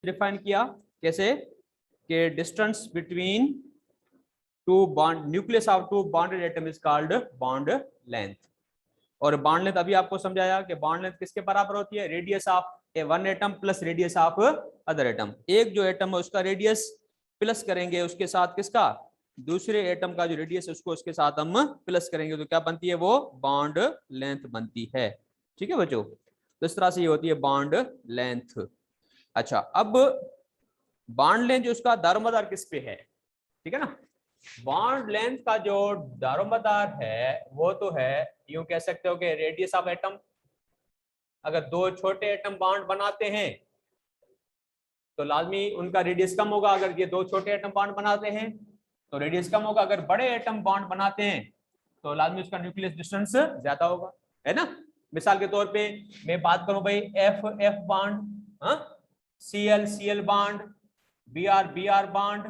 Define किया कैसे कि distance between two bond nucleus of two bonded atom is called bond length. और bond length अभी आपको समझाया कि बॉन्ड लेंथ किसके बराबर होती है, radius of A one atom plus radius of other atom. एक जो एटम है उसका रेडियस प्लस करेंगे उसके साथ किसका, दूसरे एटम का जो रेडियस है उसको उसके साथ हम प्लस करेंगे तो क्या बनती है, वो बॉन्ड लेंथ बनती है। ठीक है बच्चों, तो इस तरह से ये होती है बॉन्ड लेंथ। अच्छा, अब बॉन्ड लेंथ जो उसका दारोमदार किस पे है, ठीक है ना, बॉन्ड लेंथ का जो दारोमदार है वो तो है, यूं कह सकते हो कि रेडियस ऑफ एटम। अगर दो छोटे एटम बॉन्ड बनाते हैं तो लाजमी उनका रेडियस कम होगा। अगर ये दो छोटे एटम बॉन्ड बनाते हैं तो रेडियस कम होगा। अगर बड़े एटम बॉन्ड बनाते हैं तो लाजमी उसका न्यूक्लियस डिस्टेंस ज्यादा होगा, है ना। मिसाल के तौर पे मैं बात करूं भाई F F bond, C L bond, B R bond,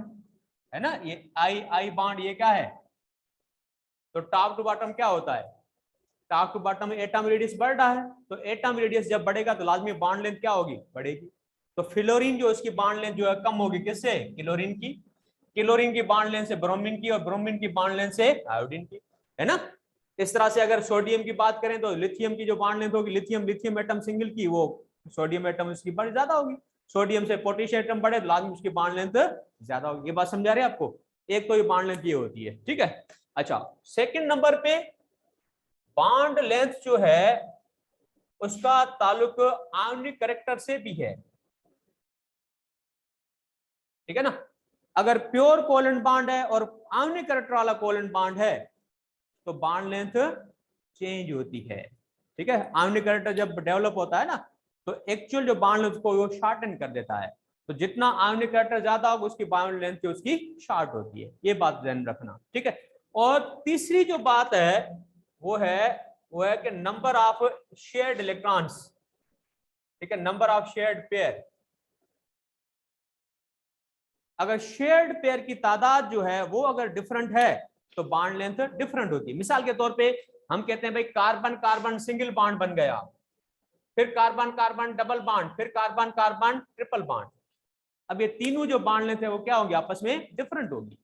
है ना, ये आई आई बॉन्ड, ये क्या है, तो टॉप टू बॉटम क्या होता है, top to bottom atom radius बढ़ रहा है, तो एटम रेडियस जब बढ़ेगा तो लाजमी बॉन्ड लेंथ क्या होगी, बढ़ेगी। तो फ्लोरीन जो उसकी बॉन्ड लेंथ जो है कम होगी, किससे, क्लोरीन की, क्लोरीन की बॉन्ड लेंथ से ब्रोमीन की, और ब्रोमीन की बॉन्ड लेंथ से आयोडीन की, है ना। इस तरह से अगर सोडियम की बात करें तो लिथियम की जो बॉन्ड लेंथ होगी, लिथियम एटम सिंगल की, वो सोडियम एटम उसकी बड़ी ज्यादा होगी। सोडियम से पोटेशियम एटम बढ़े तो लाजमी उसकी बॉन्ड लेंथ ज्यादा होगी। ये बात समझा रहे हैं आपको, एक तो ये बॉन्ड लेंथ ये होती है, ठीक है। अच्छा, सेकंड नंबर पे बॉन्ड लेंथ जो है उसका ताल्लुक आण्विक कैरेक्टर से भी है, ठीक है ना। अगर प्योर कोवेलेंट बॉन्ड है और आण्विक कैरेक्टर वाला कोवेलेंट बॉन्ड है तो बॉन्ड लेंथ चेंज होती है, ठीक है। आण्विक कैरेक्टर जब डेवलप होता है ना तो एक्चुअल जो बॉन्ड लेंथ को वो शॉर्टन कर देता है, तो जितना आण्विक कैरेक्टर ज्यादा होगा उसकी बॉन्ड लेंथ जो उसकी शॉर्ट होती है, ये बात ध्यान रखना, ठीक है। और तीसरी जो बात है वो है कि नंबर ऑफ शेयर्ड इलेक्ट्रॉन्स, ठीक है, नंबर ऑफ शेयर्ड पेयर। अगर शेयर्ड पेयर की तादाद जो है वो अगर डिफरेंट है तो बॉन्ड लेंथ डिफरेंट होती है। मिसाल के तौर पे हम कहते हैं भाई कार्बन कार्बन सिंगल बॉन्ड बन गया, फिर कार्बन कार्बन डबल बॉन्ड, फिर कार्बन कार्बन ट्रिपल बॉन्ड। अब ये तीनों जो बॉन्ड लेंथ है वो क्या होंगी, आपस में डिफरेंट होगी।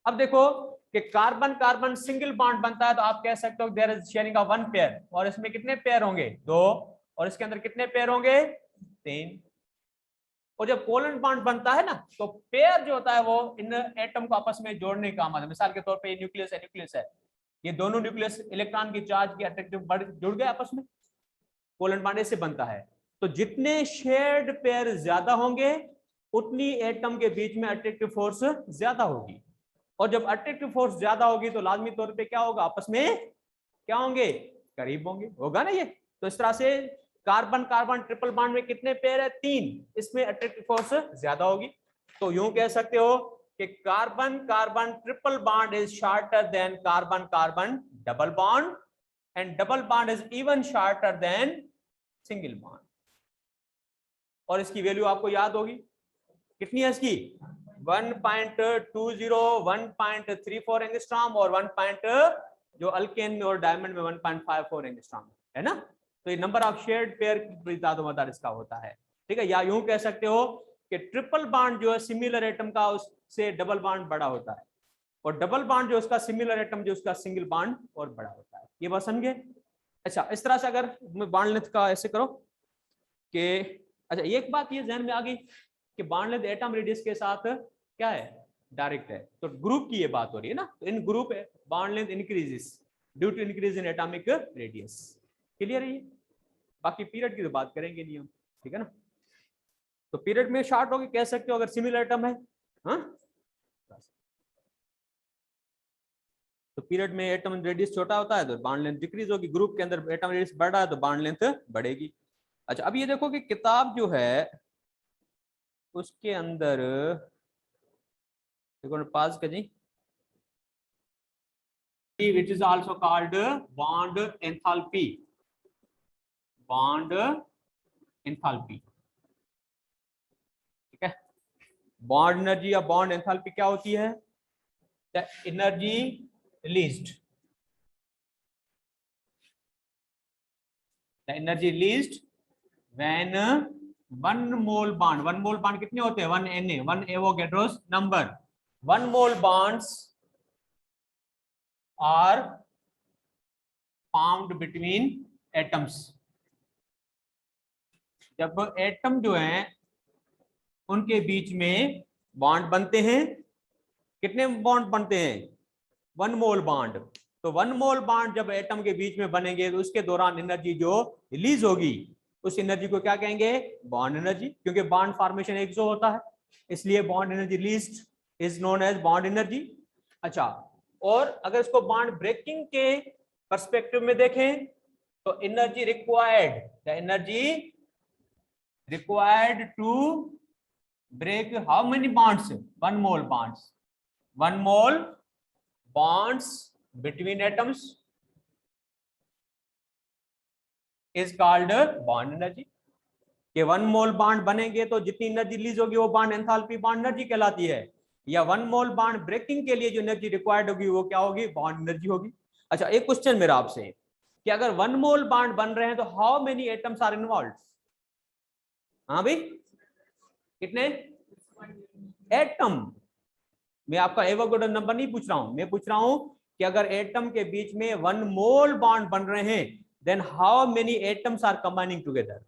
अब देखो कि कार्बन कार्बन सिंगल बॉन्ड बनता है तो आप कह सकते हो there is sharing of one pair, और इसमें कितने पेयर होंगे, दो, और इसके अंदर कितने पेयर होंगे, तीन। और जब कोवेलेंट बॉन्ड बनता है ना तो पेयर जो होता है वो इन एटम को आपस में जोड़ने का काम आता है। मिसाल के तौर पे न्यूक्लियस है, ये दोनों न्यूक्लियस इलेक्ट्रॉन की चार्ज की अट्रैक्टिव जुड़ गए आपस में, कोवेलेंट बॉन्ड से बनता है। तो जितने शेयर्ड पेयर ज्यादा होंगे उतनी एटम के बीच में अट्रैक्टिव फोर्स ज्यादा होगी, और जब अट्रैक्टिव फोर्स ज्यादा होगी तो लाजमी तौर पे क्या होगा, आपस में क्या होंगे, करीब होंगे, होगा ना ये। तो इस तरह से कार्बन कार्बन ट्रिपल बॉन्ड में कितने पेयर है, तीन, इसमें अट्रैक्टिव फोर्स ज्यादा होगी। तो यूं कह सकते हो कि carbon carbon triple bond is shorter than carbon carbon double bond, and double bond is even shorter than single bond. और इसकी वैल्यू आपको याद होगी, कितनी है इसकी, 1.20, 1.34 एंगस्ट्रॉम, और 1. जो अल्केन और डायमंड में 1.54 एंगस्ट्रॉम, है ना। तो ये नंबर ऑफ शेयर्ड पेयर की दारोमदार इसका होता है, ठीक है। या यूं कह सकते हो कि ट्रिपल बॉन्ड जो है सिमिलर एटम का उससे डबल बॉन्ड बड़ा होता है, और डबल बॉन्ड जो उसका सिमिलर एटम जो उसका सिंगल बॉन्ड और बड़ा होता है। ये बात समझे। अच्छा, इस तरह से अगर बॉन्ड लेंथ का ऐसे करो कि, अच्छा एक बात ये ध्यान में आ गई कि बॉन्ड लेंथ एटम रेडियस के साथ क्या है, डायरेक्ट है। तो ग्रुप की ये बात हो रही है ना, तो in group bond length increases due to increase in atomic radius. Clear है ये, बाकी पीरियड की तो बात करेंगे नहीं हम, ठीक है ना। तो पीरियड में शॉर्ट होगी कह सकते हो अगर सिमिलर एटम है, हाँ। तो पीरियड में एटम रेडियस छोटा होता है तो बॉन्ड लेंथ डिक्रीज होगी, ग्रुप के अंदर एटम रेडियस बढ़ रहा है तो बॉन्ड लेंथ बढ़ेगी। अच्छा, अब ये देखो कि किताब जो है उसके अंदर देखो पास कर जी, which is also called bond enthalpy, bond enthalpy, ठीक है। बॉन्ड एनर्जी या बॉन्ड एंथैल्पी क्या होती है, the energy released, the energy released when one mole bond कितने होते हैं? 1 Na, 1 Avogadro's number. 1 mole bonds are found between atoms. जब एटम जो है उनके बीच में बॉन्ड बनते हैं, कितने बॉन्ड बनते हैं? 1 मोल बॉन्ड। तो 1 मोल बॉन्ड जब एटम के बीच में बनेंगे तो उसके दौरान एनर्जी जो रिलीज होगी उस एनर्जी को क्या कहेंगे? बॉन्ड एनर्जी, क्योंकि बॉन्ड फॉर्मेशन एक जो होता है, इसलिए bond energy released is known as bond energy. अच्छा, और अगर इसको बॉन्ड ब्रेकिंग के पर्सपेक्टिव में देखें तो energy required, the energy required to break how many bonds? 1 mole bonds. 1 mole bonds between atoms is called bond energy. कि 1 मोल bond बनेंगे तो जितनी एनर्जी रिलीज होगी वो बॉन्ड एंथैल्पी बॉन्ड एनर्जी कहलाती है, या 1 मोल बॉन्ड ब्रेकिंग के लिए जो एनर्जी रिक्वायर्ड होगी वो क्या होगी? बॉन्ड एनर्जी होगी। अच्छा, एक क्वेश्चन मेरा आपसे कि अगर 1 मोल बॉन्ड बन रहे हैं तो how many atoms are involve? हाँ भाई, कितने एटम? मैं आपका एवोगैड्रो नंबर नहीं पूछ रहा हूं, मैं पूछ रहा हूं कि अगर एटम के बीच में 1 मोल बॉन्ड बन रहे हैं then how many atoms are combining together?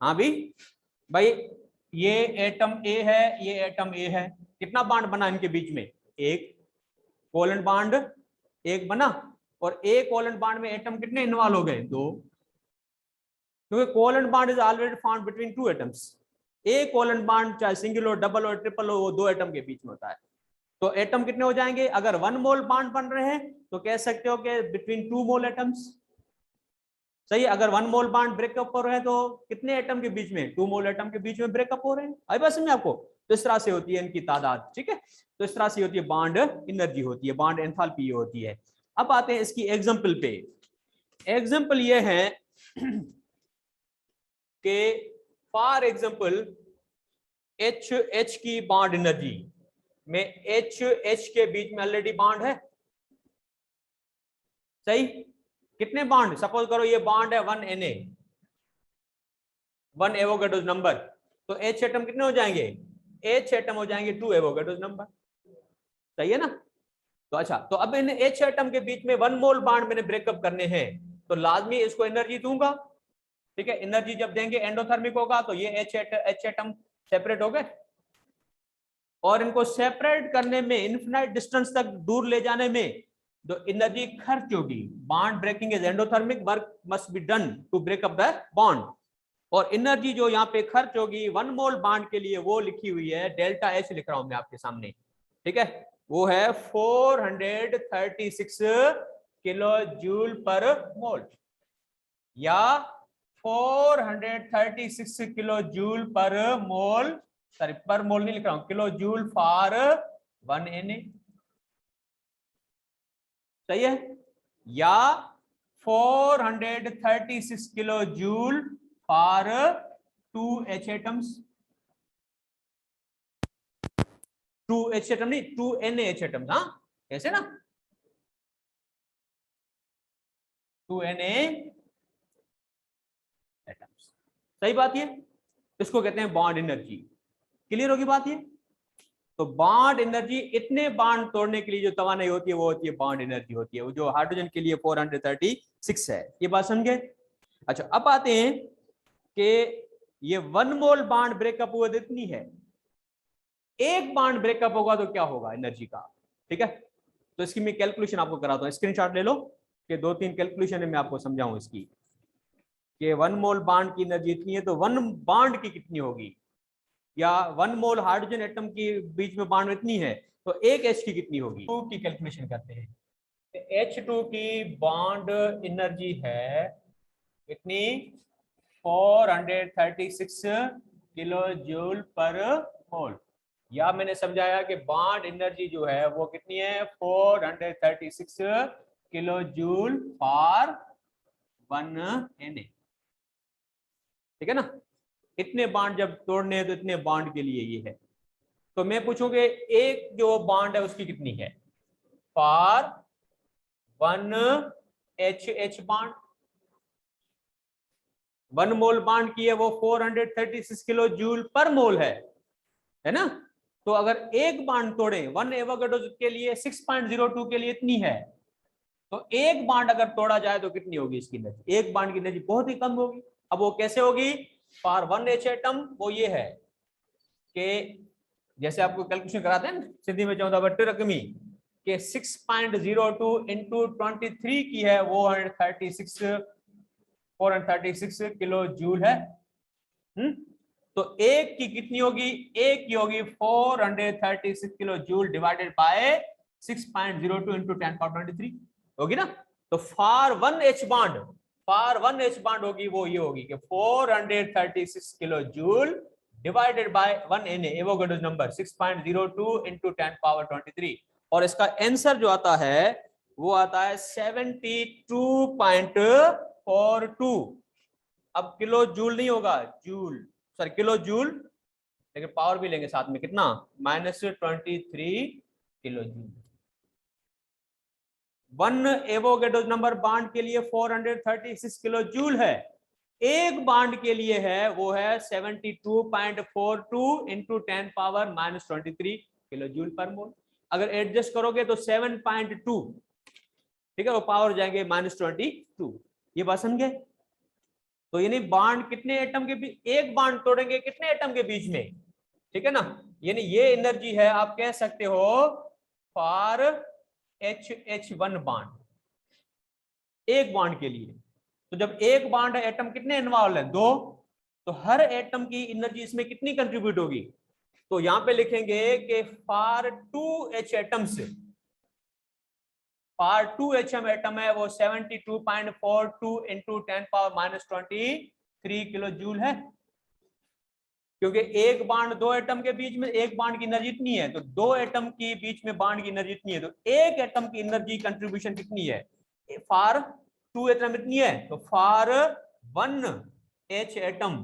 हाँ भाई ये एटम ए है, ये एटम ए है, कितना बॉन्ड बना इनके बीच में? एक कोवेलेंट बॉन्ड एक बना, और एक कोवेलेंट बॉन्ड में एटम कितने इन्वॉल्व हो गए? 2, क्योंकि covalent bond is already found between 2 atoms. एक कोवेलेंट बॉन्ड चाहे सिंगल हो, डबल हो, ट्रिपल हो, वो 2 एटम के बीच में होता है। तो एटम कितने हो जाएंगे? अगर 1 मोल बॉन्ड बन रहे हैं तो कह सकते हो कि बिटवीन 2 मोल एटम्स। सही, अगर 1 मोल बॉन्ड ब्रेकअप हो रहे हैं तो कितने एटम के बीच में? 2 मोल एटम के बीच में ब्रेकअप हो रहे हैं। आई बात समझ में आपको? तो इस तरह से होती है इनकी तादाद, ठीक है। तो इस तरह से होती है बॉन्ड एनर्जी, होती है बॉन्ड एंथैल्पी होती है। अब आते हैं इसकी एग्जांपल पे। एग्जांपल ये है कि फॉर एग्जांपल H की बॉन्ड एनर्जी में H के बीच में ऑलरेडी बॉन्ड है, सही। कितने बॉन्ड? सपोज करो ये बॉन्ड है 1 Na, 1 एवोगैड्रोस नंबर, तो H एटम कितने हो जाएंगे? H एटम हो जाएंगे 2 एवोगैड्रोस नंबर, सही है ना। तो अच्छा, तो अब इन H एटम के बीच में 1 मोल बॉन्ड मैंने ब्रेकअप करने हैं तो लाजमी इसको एनर्जी दूंगा, ठीक है। एनर्जी जब देंगे एंडोथर्मिक होगा, तो ये H एटम सेपरेट हो गए, और इनको सेपरेट करने में, इन्फिनाइट डिस्टेंस तक दूर ले जाने में जो एनर्जी खर्च होगी, bond breaking is endothermic, work must be done to break up the bond, और एनर्जी जो यहाँ पे खर्च होगी 1 मोल बॉन्ड के लिए वो लिखी हुई है डेल्टा एच, लिख रहा हूं मैं आपके सामने, ठीक है। वो है 436 किलो जूल पर मोल, या 436 किलो जूल पर मोल, सॉरी पर मोल नहीं लिख रहा हूं, किलो जूल फॉर 1 Na, सही है, या 436 kilo joule for 2 H atoms, 2 H atom नहीं, 2 NaH एटम्स, हाँ कैसे ना, 2 Na एटम्स, सही बात ये। इसको कहते हैं बॉन्ड एनर्जी। क्लियर होगी बात ये? तो बॉन्ड एनर्जी, इतने बॉन्ड तोड़ने के लिए जो तवानाई होती है वो होती है बॉन्ड एनर्जी होती है, वो जो हाइड्रोजन के लिए 436 है, ये बात समझे। अच्छा, अब आते हैं कि ये 1 मोल बॉन्ड ब्रेकअप हुआ तो इतनी है, एक बॉन्ड ब्रेकअप होगा तो क्या होगा एनर्जी का, ठीक है। तो इसकी मैं कैलकुलेशन आपको कराता हूं, स्क्रीनशॉट ले लो कि 2-3 कैलकुलेशन है मैं आपको समझाऊं इसकी, कि 1 मोल बॉन्ड की एनर्जी इतनी है तो 1 बॉन्ड की कितनी होगी, या 1 मोल हाइड्रोजन एटम की बीच में बॉन्ड इतनी है तो एक H की कितनी होगी। 2 की कैलकुलेशन करते हैं, H2 की बॉन्ड एनर्जी है कितनी? 436 किलो जूल पर मोल, या मैंने समझाया कि बॉन्ड एनर्जी जो है वो कितनी है? 436 किलो जूल फॉर 1 Na, ठीक है ना। इतने बॉन्ड जब तोड़ने हैं तो इतने बॉन्ड के लिए ये है। तो मैं पूछूंगा एक जो बॉन्ड है उसकी कितनी है? For 1 H bond, 1 mole bond की है वो 436 किलो जूल पर मोल है ना। तो अगर एक बॉन्ड तोड़े 1 एवोगाड्रो के लिए 6.02 के लिए इतनी है, तो एक बॉन्ड अगर तोड़ा जाए तो कितनी होगी इसकी एनर्जी? एक बॉन्ड की एनर्जी बहुत ही कम होगी। अब वो कैसे होगी? फॉर 1 H एटम वो ये है कि जैसे आपको कैलकुलेशन कराते हैं सिद्धि में 14 बट्टे रकमी के 6.02 इंटू 23 की है वो 436 किलो जूल है। तो एक की कितनी होगी? एक की होगी 436 kilo joule divided by 6.02 into 10⁻23 होगी ना। तो फॉर 1 H बॉन्ड होगी वो ये होगी कि 436 kilo joule divided by 1 Na Avogadro number 6.02 into 10⁻23। और इसका आंसर जो आता है वो आता है 72.42। अब किलो जूल नहीं होगा, जूल, सर किलो जूल, लेकिन पावर भी लेंगे साथ में, कितना? -23 kilo joule. 1 Avogadro number bond के लिए 436 किलो जूल है, एक बॉन्ड के लिए है वो है 72.42 इंटू 10⁻23 किलो जूल पर मोल। अगर एडजस्ट करोगे तो 7.2, ठीक है, वो पावर जाएंगे -22। ये बात समझे? तो यानी बॉन्ड कितने एटम के बीच, एक बॉन्ड तोड़ेंगे कितने एटम के बीच में, ठीक है ना। यानी ये एनर्जी है, आप कह सकते हो फॉर HH1 बॉन्ड, एक बॉन्ड के लिए। तो जब एक बॉन्ड है, एटम कितने इन्वॉल्व है? 2, तो हर एटम की एनर्जी इसमें कितनी कंट्रीब्यूट होगी? तो यहां पे लिखेंगे कि for 2H atoms, for 2H atom है वो 72.42 इंटू 10⁻23 किलो जूल है। क्योंकि एक बॉन्ड दो एटम के बीच में, एक बॉन्ड की एनर्जी इतनी है, तो दो एटम के बीच में बॉन्ड की एनर्जी इतनी है, तो एक एटम की एनर्जी कंट्रीब्यूशन कितनी है? फॉर 2 एटम इतनी है, तो फॉर 1 H एटम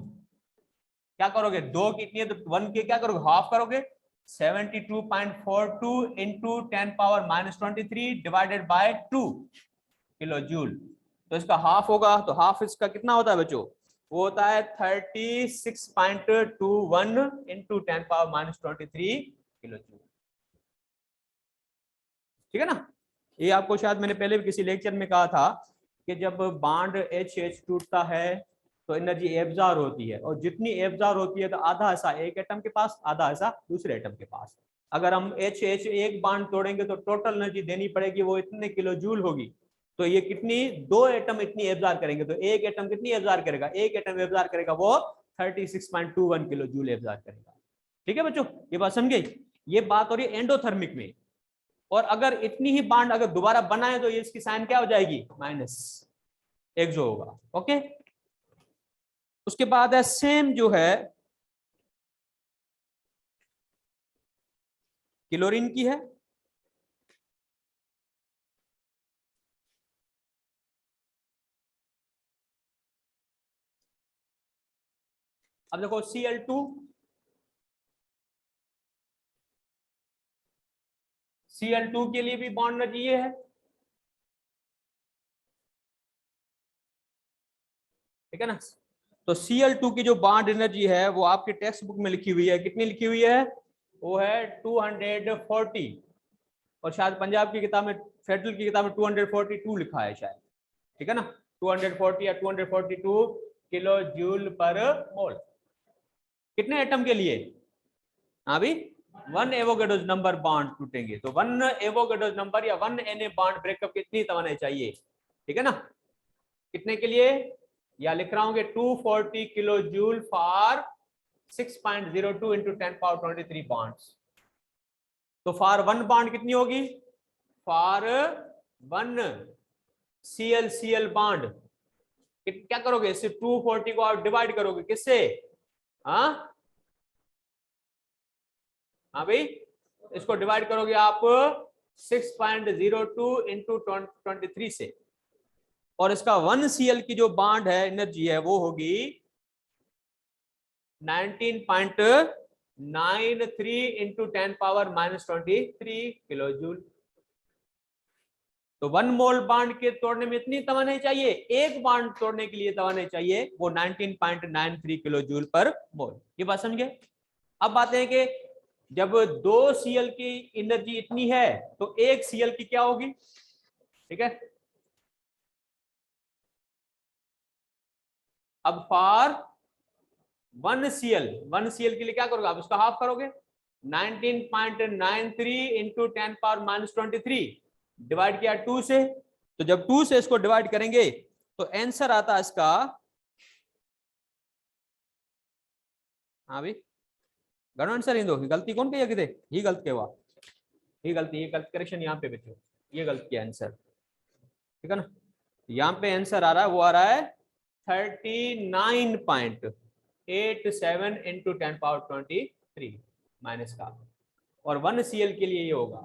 क्या करोगे? 2 की इतनी है तो 1 के क्या करोगे? हाफ करोगे। 72.42 into 10⁻23 divided by 2 kilo joule. तो इसका हाफ होगा, तो हाफ इसका कितना होता है बच्चों? वो होता है 36.21 इंटू 10⁻23 किलो जूल, ठीक है ना। ये आपको शायद मैंने पहले भी किसी लेक्चर में कहा था कि जब बॉन्ड HH टूटता है तो एनर्जी एब्जॉर्ब होती है, और जितनी एब्जॉर्ब होती है तो आधा हिस्सा एक एटम के पास, आधा हिस्सा दूसरे एटम के पास। अगर हम HH एक बॉन्ड तोड़ेंगे तो टोटल एनर्जी देनी पड़ेगी, वो इतने किलो जूल होगी। तो ये कितनी, दो एटम इतनी एब्जॉर्ब करेंगे, तो एक एटम कितनी एब्जॉर्ब करेगा? एक एटम एब्जॉर्ब करेगा वो 36.21 किलो जूल एब्जॉर्ब करेगा। ठीक है बच्चों, ये बात समझ गई? ये बात हो रही है एंडोथर्मिक में। और अगर इतनी ही बॉन्ड अगर दोबारा बनाए तो ये इसकी साइन क्या हो जाएगी? माइनस, एक जो होगा। ओके, उसके बाद है सेम जो है क्लोरीन की है। अब देखो Cl2 के लिए भी बॉन्ड एनर्जी ये है, ठीक है ना। तो Cl2 की जो बॉन्ड एनर्जी है वो आपके टेक्स्ट बुक में लिखी हुई है, कितनी लिखी हुई है? वो है 240, और शायद पंजाब की किताब में, फेडरल की किताब में 242 लिखा है शायद, ठीक है ना। 240 या 242 किलो जूल पर मोल, कितने एटम के लिए? अभी 1 एवोगाड्रो नंबर बॉन्ड टूटेंगे, तो 1 एवोगाड्रो नंबर या 1 Na बॉन्ड ब्रेकअप कितनी तवानाई चाहिए, ठीक है ना। कितने के लिए? या लिख रहा हूं कि 240 kilo joule for 6.02 into 10⁻23 bonds. तो फॉर 1 बॉन्ड कितनी होगी? फॉर 1 Cl बॉन्ड क्या करोगे? इससे 240 को आप डिवाइड करोगे किससे? हाँ भाई, इसको डिवाइड करोगे आप 6.02 इंटू 23 से, और इसका 1 Cl की जो बॉन्ड है एनर्जी है वो होगी 19.93 इंटू 10⁻23 किलो जूल। तो 1 मोल बॉन्ड के तोड़ने में इतनी तवानाई चाहिए, एक बॉन्ड तोड़ने के लिए तवानाई चाहिए वो 19.93 किलो जूल पर मोल। ये बात समझ गए। अब बात है कि जब 2 Cl की एनर्जी इतनी है तो 1 Cl की क्या होगी, ठीक है। अब फॉर 1 Cl के लिए क्या करोगे आप, उसका हाफ करोगे, 19.93 इंटू 10 पावर माइनस 23 डिवाइड किया 2 से, तो जब 2 से इसको डिवाइड करेंगे तो आंसर आता है इसका, हाँ भाई गणो आंसर इन दो, गलती कौन कही थे, ही गलत के हुआ, ये गलती, ये गलत करेक्शन यहाँ पे बच्चों, ये गलत किया आंसर, ठीक है ना। यहाँ पे आंसर आ रहा है, वो आ रहा है 39.87 इंटू 10 पावर 23 माइनस का, और 1 Cl के लिए ये होगा,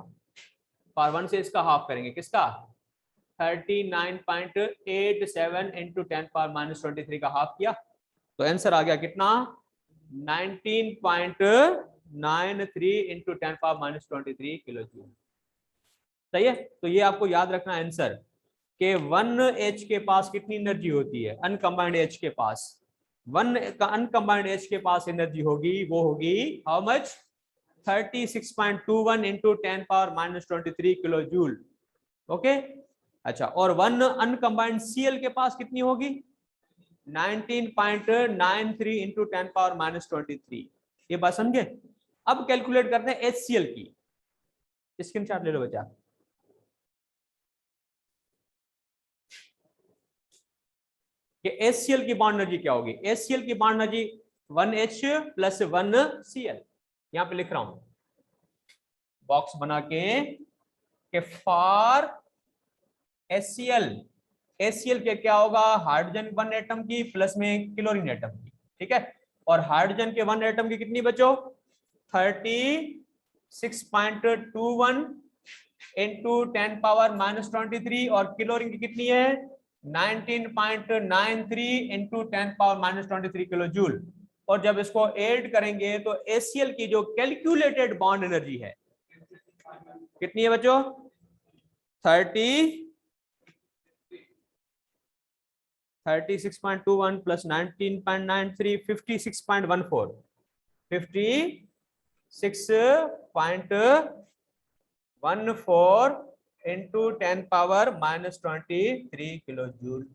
पावर 1 से इसका हाफ करेंगे, किसका 39.87 इंटू 10 पावर माइनस 23 का हाफ किया, तो आंसर आ गया कितना 19.93 into 10 power minus 23 kilo joule. सही है, तो ये आपको याद रखना आंसर कि 1H के पास कितनी एनर्जी होती है, अनकंबाइंड H के पास, अनकंबाइंड H के पास एनर्जी होगी, वो होगी how much 36.21 into 10 power minus 23 kilo joule. Okay, अच्छा, और 1 अनकंबाइंड Cl के पास कितनी होगी 19.93 इंटू 10 पावर माइनस 23। ये बात समझे। अब कैलकुलेट करते हैं HCl की, स्क्रीनशॉट ले लो बच्चा। कि HCl की बॉन्ड एनर्जी क्या होगी, HCl की bond energy 1H plus 1Cl, यहां पे लिख रहा हूं बॉक्स बना के फॉर HCl के क्या होगा, हाइड्रोजन 1 एटम की प्लस में क्लोरीन एटम की, ठीक है, और हाइड्रोजन के 1 एटम की कितनी बचो 36.21 इंटू 10 पावर माइनस 23, और क्लोरीन की कितनी है 19.93 into 10 power minus 23 kilo joule. और जब इसको ऐड करेंगे तो HCl की जो कैलकुलेटेड बॉन्ड एनर्जी है कितनी है बच्चों 36.21 plus 19.93 56.14 56.14 into 10 power minus 23 kilo joule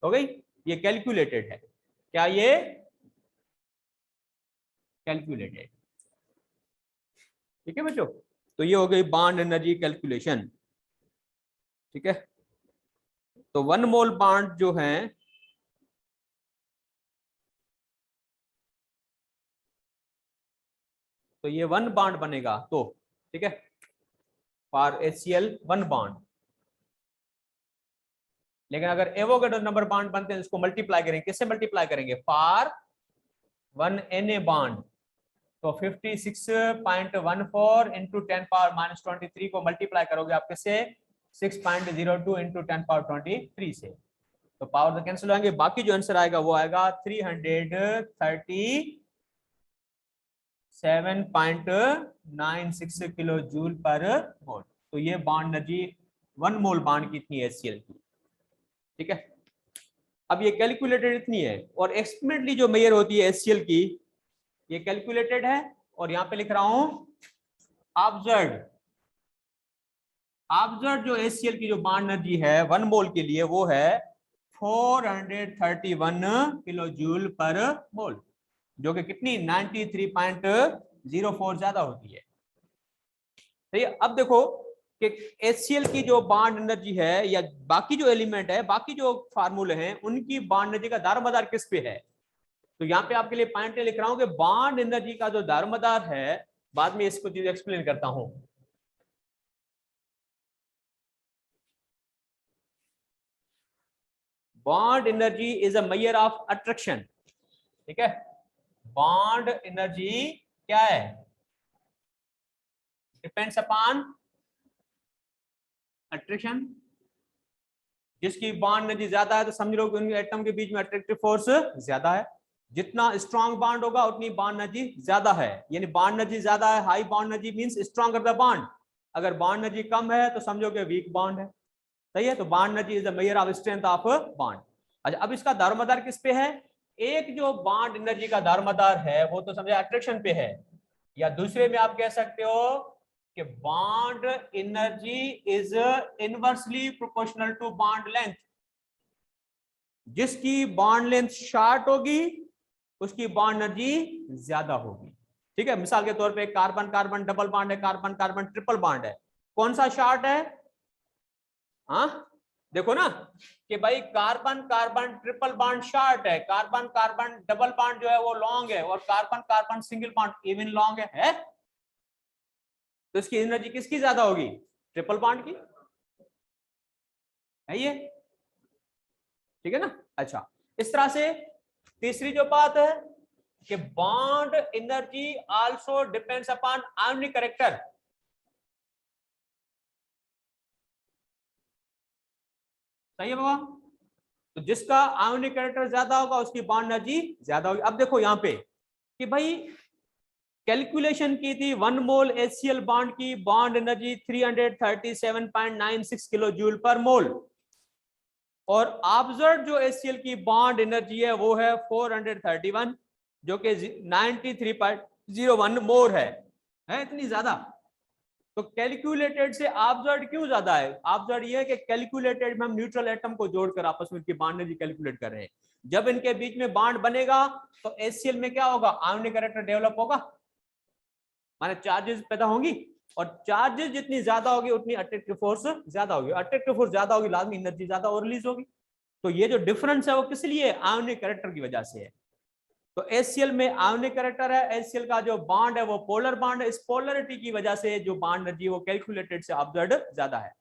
हो गई। ये कैलकुलेटेड है, क्या ये कैलकुलेटेड, ठीक है बच्चों। तो ये हो गई बॉन्ड एनर्जी कैलकुलेशन, ठीक है। तो 1 मोल बॉन्ड जो है तो ये 1 बॉन्ड बनेगा, तो ठीक है फॉर HCl 1 बॉन्ड। लेकिन अगर एवोगैड्रो नंबर बॉन्ड बनते हैं इसको मल्टीप्लाई करेंगे, किससे मल्टीप्लाई करेंगे फॉर 1 Na बॉन्ड, तो 56.14 इंटू 10 पावर माइनस 23 को मल्टीप्लाई करोगे आप किससे 6.02 इंटू 10 पावर 23 से, तो पावर तो कैंसिल होंगे, बाकी जो आंसर आएगा वो आएगा 337.96 किलो जूल पर मोल। तो ये बॉन्ड एनर्जी 1 मोल बॉन्ड की इतनी है HCl की, ठीक है। अब ये कैलकुलेटेड इतनी है, और एक्सपेरिमेंटली जो मेजर होती है HCl की ये कैलकुलेटेड है, और यहां पे लिख रहा हूं ऑब्जर्व जो HCl की जो बॉन्ड एनर्जी है 1 मोल के लिए वो है 431 किलो जूल पर मोल, जो कि कितनी 93.04 ज्यादा होती है। तो ये अब देखो कि HCl की जो बॉन्ड एनर्जी है या बाकी जो एलिमेंट है, बाकी जो फार्मूले हैं उनकी बॉन्ड एनर्जी का दारोमदार किस पे है, तो यहाँ पे आपके लिए पॉइंट लिख रहा हूं कि बॉन्ड एनर्जी का जो दारोमदार है, बाद में इसको चीज एक्सप्लेन करता हूं। Bond energy is a measure of attraction, ठीक है। बॉन्ड एनर्जी क्या है, डिपेंड्स अपॉन अट्रैक्शन। जिसकी बॉन्ड एनर्जी ज्यादा है तो समझ लो कि उनके एटम के बीच में अट्रैक्टिव फोर्स ज्यादा है, जितना स्ट्रॉन्ग बॉन्ड होगा उतनी बॉन्ड एनर्जी ज्यादा है, यानी बॉन्ड एनर्जी ज्यादा है, high bond energy means stronger the bond, अगर बॉन्ड एनर्जी कम है तो समझो कि वीक बॉन्ड है, सही है। तो bond energy is the measure of strength of bond. अच्छा, अब इसका दारोमदार किस पे है? एक जो बॉन्ड एनर्जी का दारोमदार है वो तो समझे अट्रैक्शन पे है, या दूसरे में आप कह सकते हो कि bond energy is inversely proportional to bond length. जिसकी बॉन्ड लेंथ शॉर्ट होगी उसकी बॉन्ड एनर्जी ज्यादा होगी, ठीक है। मिसाल के तौर पे कार्बन कार्बन डबल बॉन्ड है, कार्बन कार्बन ट्रिपल बॉन्ड है, कौन सा शॉर्ट है? हाँ देखो ना कि भाई carbon carbon triple bond short है, कार्बन कार्बन डबल बॉन्ड जो है वो लॉन्ग है, और carbon carbon single bond even long है? तो इसकी एनर्जी किसकी ज्यादा होगी? ट्रिपल बॉन्ड की, है ये, ठीक है ना। अच्छा, इस तरह से तीसरी जो बात है कि bond energy also depends upon ionic character. सही है बाबा? तो जिसका आयोनिक कैरेक्टर ज्यादा होगा उसकी बॉन्ड एनर्जी ज्यादा होगी। अब देखो यहाँ पे कि भाई कैलकुलेशन की थी 1 मोल HCl बॉन्ड की bond energy 337.96 kilo joule per mole, और ऑब्जर्व जो HCl की बॉन्ड एनर्जी है वो है 431 जो कि 93.01 मोर है इतनी ज्यादा। तो कैलकुलेटेड से ऑब्जर्व क्यों ज्यादा है? ऑब्जर्व ये है कि कैलकुलेटेड में हम न्यूट्रल एटम को जोड़कर आपस में इनकी बॉन्ड एनर्जी कैलकुलेट कर रहे हैं। जब इनके बीच में बॉन्ड बनेगा तो HCl में क्या होगा? आयोनिक कैरेक्टर डेवलप होगा, माने चार्जेस पैदा होंगी, और चार्जेस जितनी ज्यादा होगी उतनी अट्रैक्टिव फोर्स ज्यादा होगी, अट्रैक्टिव फोर्स ज्यादा होगी लाजमी एनर्जी ज्यादा और रिलीज होगी। तो ये जो डिफरेंस है वो किस लिए? आयोनिक कैरेक्टर की वजह से है। तो HCl में आयोनिक कैरेक्टर है, HCl का जो बॉन्ड है वो पोलर बॉन्ड है, इस पोलरिटी की वजह से जो बॉन्ड एनर्जी वो कैलकुलेटेड से ऑब्जर्व्ड ज्यादा है।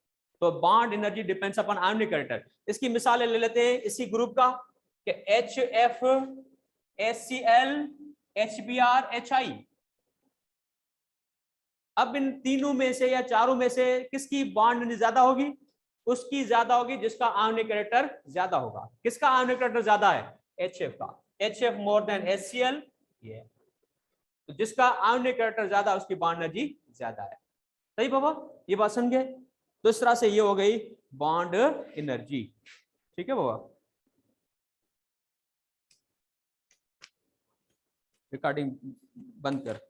तो bond energy depends upon ionic character. इसकी मिसालें ले लेते हैं इसी ग्रुप का कि HF, HCl, HBr, HI। अब इन तीनों में से या चारों में से किसकी बॉन्ड एनर्जी ज्यादा होगी? उसकी ज्यादा होगी जिसका आयोनिक कैरेक्टर ज्यादा होगा। किसका आयोनिक कैरेक्टर ज्यादा है? HF का। HF मोर देन HCl, ये तो जिसका आयोनिक कैरेक्टर ज्यादा उसकी बॉन्ड एनर्जी ज्यादा है। सही बाबा, ये बात समझे? तो इस तरह से ये हो गई बॉन्ड एनर्जी, ठीक है बाबा। रिकॉर्डिंग बंद कर।